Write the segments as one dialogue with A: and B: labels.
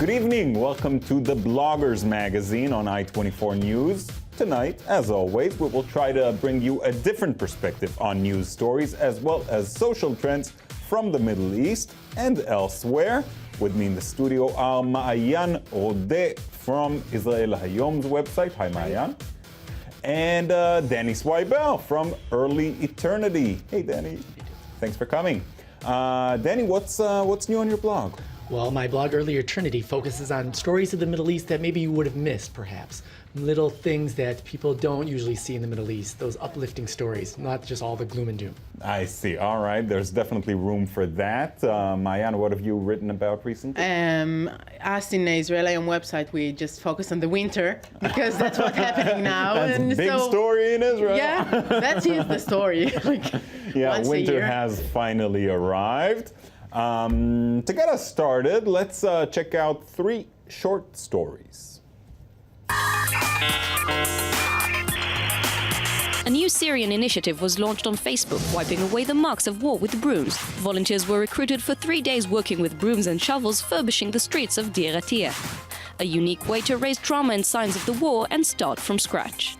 A: Good evening. Welcome to the Bloggers Magazine on i24News. Tonight, as always, we will try to bring you a different perspective on news stories as well as social trends from the Middle East and elsewhere. With me in the studio are Maayan Rodeh from Israel Hayom's website. Hi, Maayan. And Danny Swibel from Early Eternity. Hey, Danny. Thanks for coming. Danny, what's new on your blog?
B: Well, my blog, Early Eternity, focuses on stories of the Middle East that maybe you would have missed, perhaps. Little things that people don't usually see in the Middle East, those uplifting stories, not just all the gloom and doom.
A: I see. All right. There's definitely room for that. Maayan, what have you written about recently?
C: Us in the Israel Hayom website, we just focus on the winter because that's what's happening now.
A: That's
C: and
A: a big
C: so,
A: story in Israel.
C: Yeah, that is the story.
A: Yeah, winter has finally arrived. To get us started, let's check out 3 short stories.
D: A new Syrian initiative was launched on Facebook, wiping away the marks of war with brooms. Volunteers were recruited for 3 days working with brooms and shovels, furbishing the streets of Deir Atiyah. A unique way to raise trauma and signs of the war and start from scratch.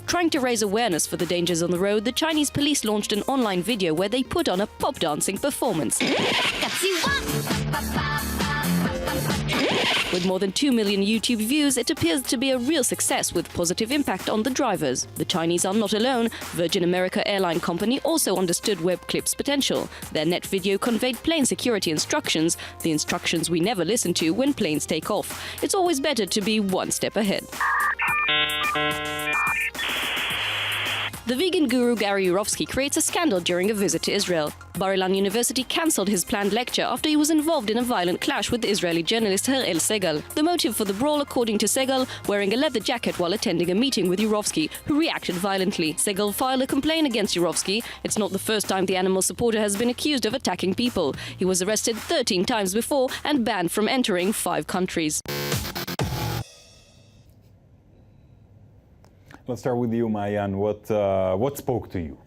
D: Trying to raise awareness for the dangers on the road, the Chinese police launched an online video where they put on a pop dancing performance. With more than 2 million YouTube views, it appears to be a real success with positive impact on the drivers. The Chinese are not alone. Virgin America airline company also understood web clips' potential. Their net video conveyed plane security instructions, the instructions we never listen to when planes take off. It's always better to be one step ahead. The vegan guru Gary Yourofsky creates a scandal during a visit to Israel. Bar-Ilan University cancelled his planned lecture after he was involved in a violent clash with the Israeli journalist Hillel Segal. The motive for the brawl, according to Segal, wearing a leather jacket while attending a meeting with Yourofsky, who reacted violently. Segal filed a complaint against Yourofsky. It's not the first time the animal supporter has been accused of attacking people. He was arrested 13 times before and banned from entering 5 countries.
A: Let's start with you, Maayan. What spoke to you?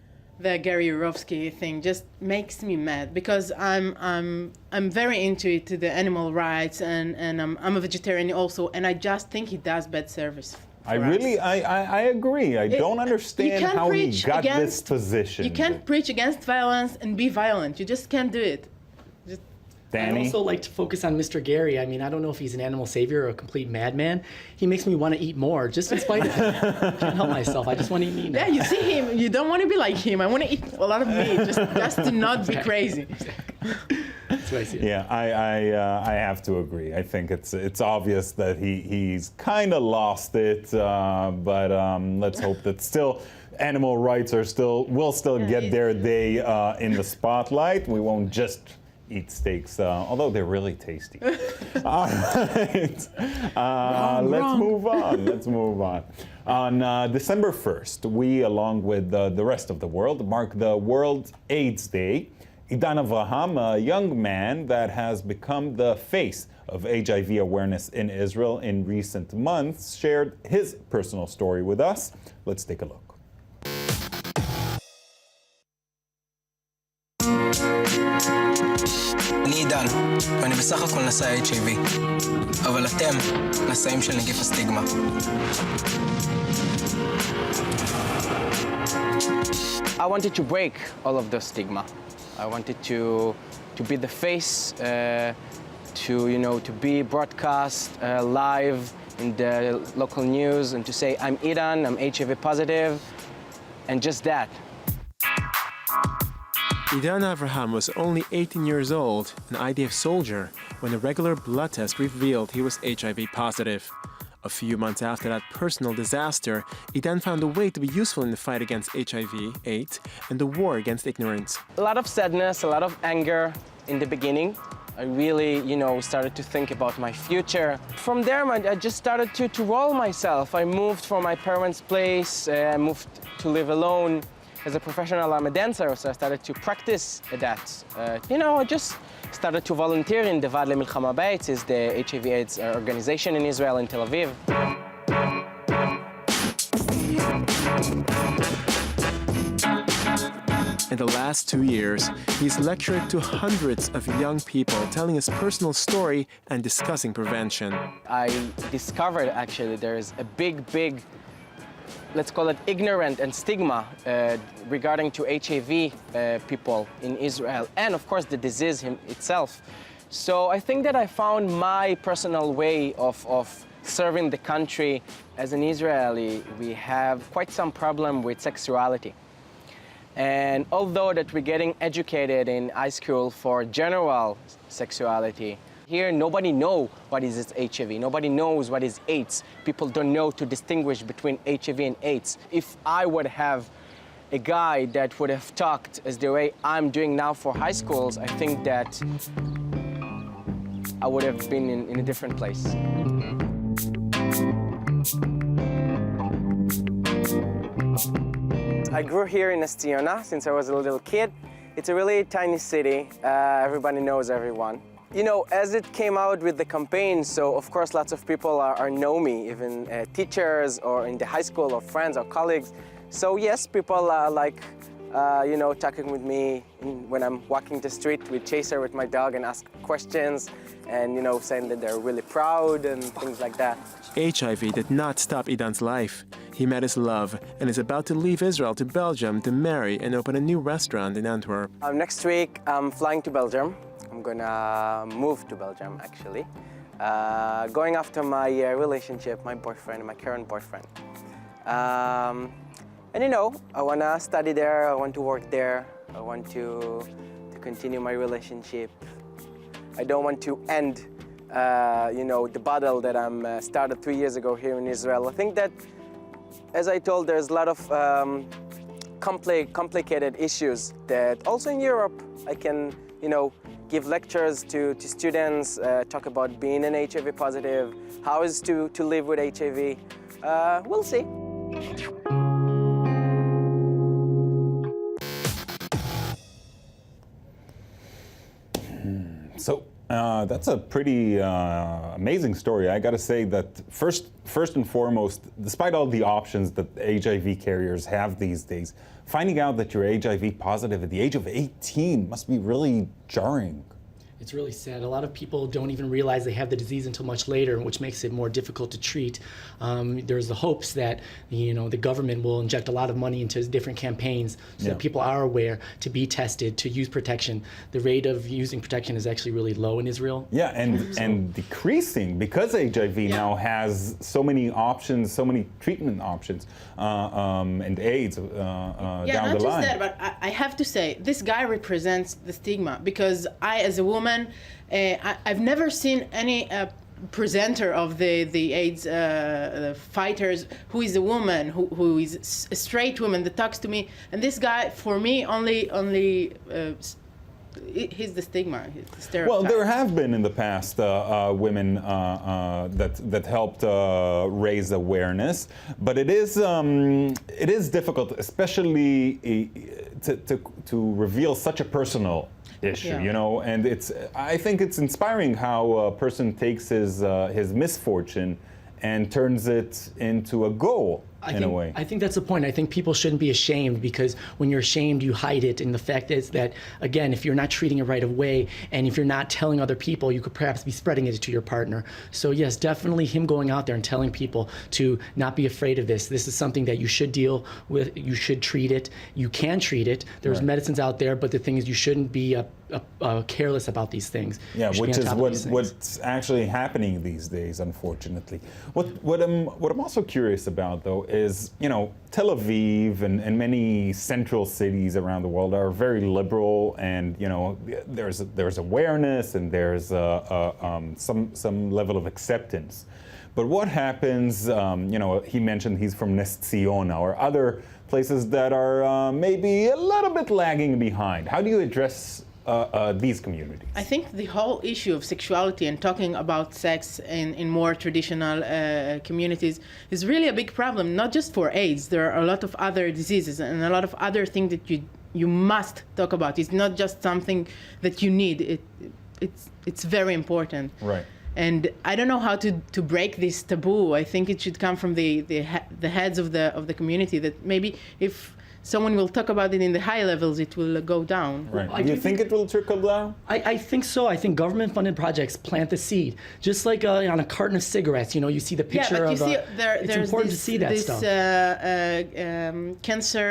C: The Gary Yourofsky thing just makes me mad because I'm very into it, to the animal rights, and I'm a vegetarian also, and I just think he does bad service.
A: I agree. I don't understand how he got this position.
C: You can't preach against violence and be violent. You just can't do it.
A: Danny?
B: I also like to focus on Mr. Gary. I mean, I don't know if he's an animal savior or a complete madman. He makes me want to eat more, just in spite of him. I can't help myself. I just want to eat meat now.
C: Yeah, you see him. You don't want to be like him. I want to eat a lot of meat, just to not be crazy.
B: That's what I see.
A: Yeah, I have to agree. I think it's obvious that he's kind of lost it, but let's hope that still animal rights will still get their day in the spotlight. We won't just eat steaks, although they're really tasty. All right. Let's move on. Let's move on. On December 1st, we, along with the rest of the world, mark the World AIDS Day. Idan Avraham, a young man that has become the face of HIV awareness in Israel in recent months, shared his personal story with us. Let's take a look.
E: אני עידן, ואני בסך הכל נשא HIV, אבל אתם נשאים של נגיף הסטיגמה. I wanted to break all of the stigma. I wanted to be the face, to be broadcast live in the local news and to say, I'm Idan, I'm HIV positive, and just that.
F: Idan Avraham was only 18 years old, an IDF soldier, when a regular blood test revealed he was HIV positive. A few months after that personal disaster, Idan found a way to be useful in the fight against HIV, AIDS, and the war against ignorance.
E: A lot of sadness, a lot of anger in the beginning. I really, started to think about my future. From there, I just started to roll myself. I moved from my parents' place, I moved to live alone. As a professional, I'm a dancer, so I started to practice that. I just started to volunteer in the Vaad Lemilchama B'AIDS, is the HIV/AIDS organization in Israel, in Tel Aviv.
F: In the last 2 years, he's lectured to hundreds of young people, telling his personal story and discussing prevention.
E: I discovered actually there's a big, let's call it ignorant and stigma regarding to HIV people in Israel, and of course the disease itself. So I think that I found my personal way of serving the country. As an Israeli, we have quite some problem with sexuality. And although that we're getting educated in high school for general sexuality, here nobody knows what is HIV, nobody knows what is AIDS. People don't know to distinguish between HIV and AIDS. If I would have a guy that would have talked as the way I'm doing now for high schools, I think that I would have been in a different place. I grew here in Ness Tziyona since I was a little kid. It's a really tiny city. Everybody knows everyone. You know, as it came out with the campaign, so of course lots of people know me, even teachers or in the high school or friends or colleagues. So yes, people like, you know, talking with me when I'm walking the street with Chaser, with my dog, and ask questions and, you know, saying that they're really proud and things like that.
F: HIV did not stop Idan's life. He met his love and is about to leave Israel to Belgium to marry and open a new restaurant in Antwerp.
E: Next week, I'm flying to Belgium. I'm gonna move to Belgium, actually. Going after my relationship, my boyfriend, my current boyfriend. And you know, I wanna study there, I want to work there, I want to continue my relationship. I don't want to end, you know, the battle that I started 3 years ago here in Israel. I think that, as I told, there's a lot of complicated issues that also in Europe I can, you know, give lectures to students, talk about being an HIV positive, how is to live with HIV. We'll see.
A: So that's a pretty amazing story. I got to say that first and foremost, despite all the options that HIV carriers have these days, finding out that you're HIV positive at the age of 18 must be really jarring.
B: It's really sad. A lot of people don't even realize they have the disease until much later, which makes it more difficult to treat. There's the hopes that, you know, the government will inject a lot of money into different campaigns so that people are aware to be tested, to use protection. The rate of using protection is actually really low in Israel.
A: Yeah, and decreasing because HIV now has so many options, so many treatment options, and AIDS down the line.
C: Yeah, not just that, but I have to say, this guy represents the stigma, because I, as a woman, I've never seen any presenter of the AIDS fighters who is a woman, who is a straight woman that talks to me. And this guy, for me, only he's the stigma, he's the stereotype.
A: Well, there have been in the past women that helped raise awareness, but it is difficult, especially to reveal such a personal issue, you know, and I think it's inspiring how a person takes his misfortune and turns it into a goal. In a way.
B: I think that's the point. I think people shouldn't be ashamed, because when you're ashamed, you hide it. And the fact is that, again, if you're not treating it right away, and if you're not telling other people, you could perhaps be spreading it to your partner. So yes, definitely him going out there and telling people to not be afraid of this. This is something that you should deal with. You should treat it. You can treat it. There's medicines out there, but the thing is, you shouldn't be careless about these things.
A: Yeah, which is what's actually happening these days, unfortunately. What I'm also curious about, though, is, you know, Tel Aviv and many central cities around the world are very liberal, and, you know, there's awareness and there's some level of acceptance. But what happens, you know, he mentioned he's from Ness Tziyona or other places that are maybe a little bit lagging behind. How do you address these communities?
C: I think the whole issue of sexuality and talking about sex in more traditional communities is really a big problem, not just for AIDS. There are a lot of other diseases and a lot of other things that you must talk about. It's not just something that you need. It's very important.
A: Right.
C: And I don't know how to break this taboo. I think it should come from the heads of the community, that maybe if someone will talk about it in the high levels, it will go down.
A: Right.
B: I
A: Do you
B: do
A: think it will trickle down?
B: I think so. I think government-funded projects plant the seed. Just like on a carton of cigarettes, you see the picture
C: Yeah, but you
B: of.
C: see,
B: It's
C: there's
B: important
C: this,
B: to see that
C: this
B: stuff.
C: cancer.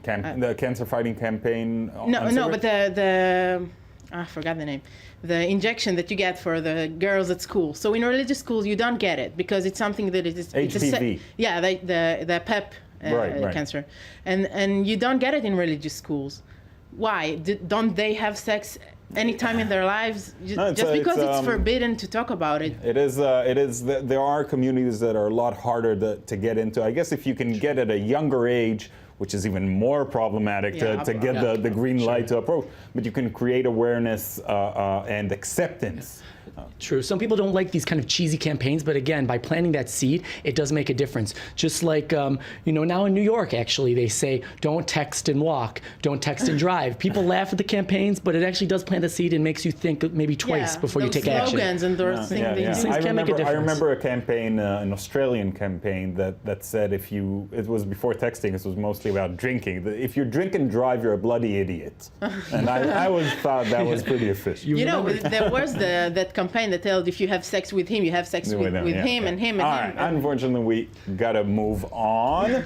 A: The cancer fighting campaign?
C: No, but the I forgot the name. The injection that you get for the girls at school. So in religious schools, you don't get it because it's something that is
A: HPV.
C: The PEP
A: Right.
C: cancer, and you don't get it in religious schools. Why? Don't they have sex anytime in their lives? Just because it's forbidden to talk about it.
A: It is. There are communities that are a lot harder to get into. I guess if you can get at a younger age, which is even more problematic to get the green light to approach, but you can create awareness and acceptance.
B: True. Some people don't like these kind of cheesy campaigns, but again, by planting that seed, it does make a difference. Just like, now in New York, actually, they say, don't text and walk, don't text and drive. People laugh at the campaigns, but it actually does plant a seed and makes you think maybe twice before you take action.
C: Slogans and those things.
B: Things can make a difference.
A: I remember a campaign, an Australian campaign that said it was before texting, it was mostly about drinking. If you drink and drive, you're a bloody idiot. And I always thought that was pretty efficient.
C: There was that campaign that tells if you have sex with him, you have sex with him and him and
A: All
C: him.
A: right, unfortunately, we gotta move on.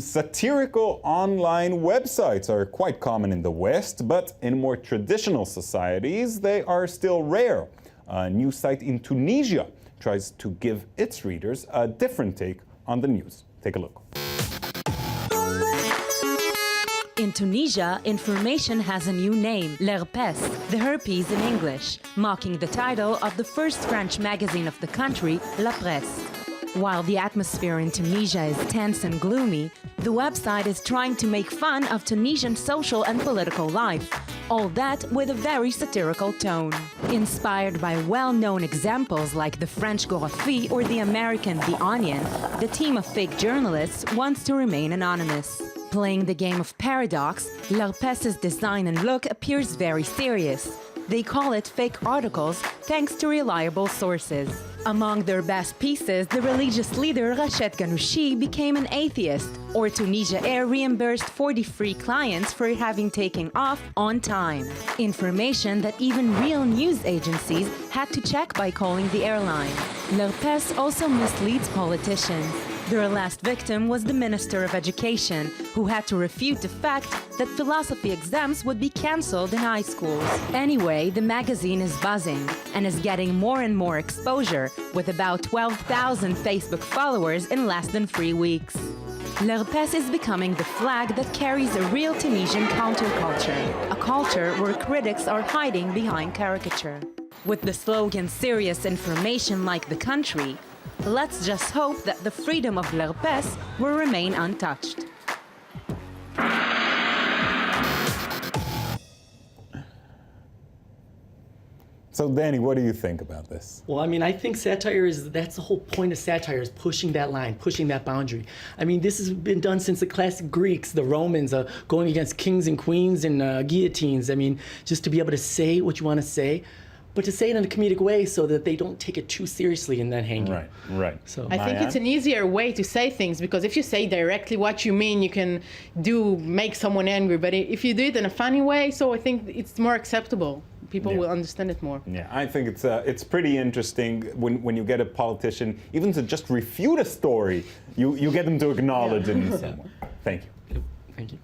A: Satirical online websites are quite common in the West, but in more traditional societies, they are still rare. A new site in Tunisia tries to give its readers a different take on the news. Take a look.
G: In Tunisia, information has a new name, l'herpès, the herpes in English, mocking the title of the first French magazine of the country, La Presse. While the atmosphere in Tunisia is tense and gloomy, the website is trying to make fun of Tunisian social and political life, all that with a very satirical tone. Inspired by well-known examples like the French Gorafi or the American The Onion, the team of fake journalists wants to remain anonymous. Playing the game of paradox, l'herpès's design and look appears very serious. They call it fake articles thanks to reliable sources. Among their best pieces, the religious leader Rached Ghannouchi became an atheist, or Tunisia Air reimbursed 40 free clients for having taken off on time. Information that even real news agencies had to check by calling the airline. L'herpès also misleads politicians. Their last victim was the Minister of Education, who had to refute the fact that philosophy exams would be cancelled in high schools. Anyway, the magazine is buzzing and is getting more and more exposure, with about 12,000 Facebook followers in less than 3 weeks. L'herpès is becoming the flag that carries a real Tunisian counterculture, a culture where critics are hiding behind caricature. With the slogan "Serious information like the country," let's just hope that the freedom of l'herpès will remain untouched.
A: So, Danny, what do you think about this?
B: Well, I think satire that's the whole point of satire, is pushing that line, pushing that boundary. This has been done since the classic Greeks, the Romans, going against kings and queens and guillotines. Just to be able to say what you want to say, but to say it in a comedic way so that they don't take it too seriously and then hang you.
A: Right.
B: So
C: I think it's an easier way to say things, because if you say directly what you mean, you can make someone angry. But if you do it in a funny way, so I think it's more acceptable. People will understand it more.
A: Yeah, I think it's pretty interesting when you get a politician, even to just refute a story, you get them to acknowledge it in some way. Thank you.
B: Thank you.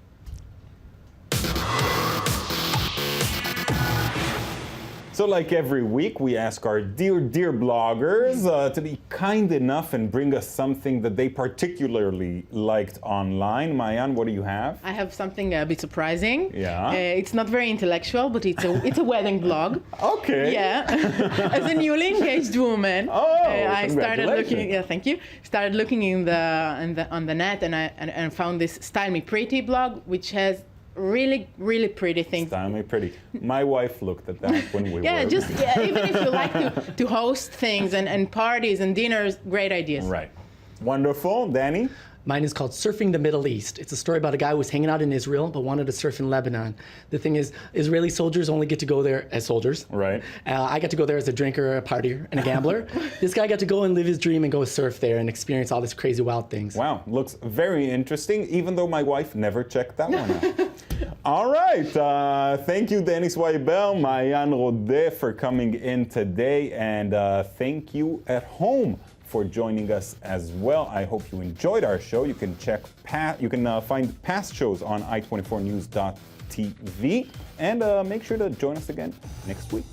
A: So like every week, we ask our dear bloggers to be kind enough and bring us something that they particularly liked online. Mayan, what do you have?
C: I have something a bit surprising.
A: Yeah.
C: It's not very intellectual, but it's a wedding blog.
A: Okay.
C: Yeah. As a newly engaged woman, I started looking. Yeah, thank you. Started looking on the net, and found this Style Me Pretty blog, which has really pretty things.
A: Style Me Pretty. My wife looked at that when we were.
C: Even if you like to host things and parties and dinners, great ideas.
A: Right. Wonderful. Danny?
B: Mine is called Surfing the Middle East. It's a story about a guy who was hanging out in Israel but wanted to surf in Lebanon. The thing is, Israeli soldiers only get to go there as soldiers.
A: Right.
B: I got to go there as a drinker, a partier, and a gambler. This guy got to go and live his dream and go surf there and experience all these crazy wild things.
A: Wow, looks very interesting, even though my wife never checked that one out. All right, thank you, Danny Swibel, Maayan Rodeh, for coming in today, and thank you at home for joining us as well. I hope you enjoyed our show. You can find past shows on i24news.tv, and make sure to join us again next week.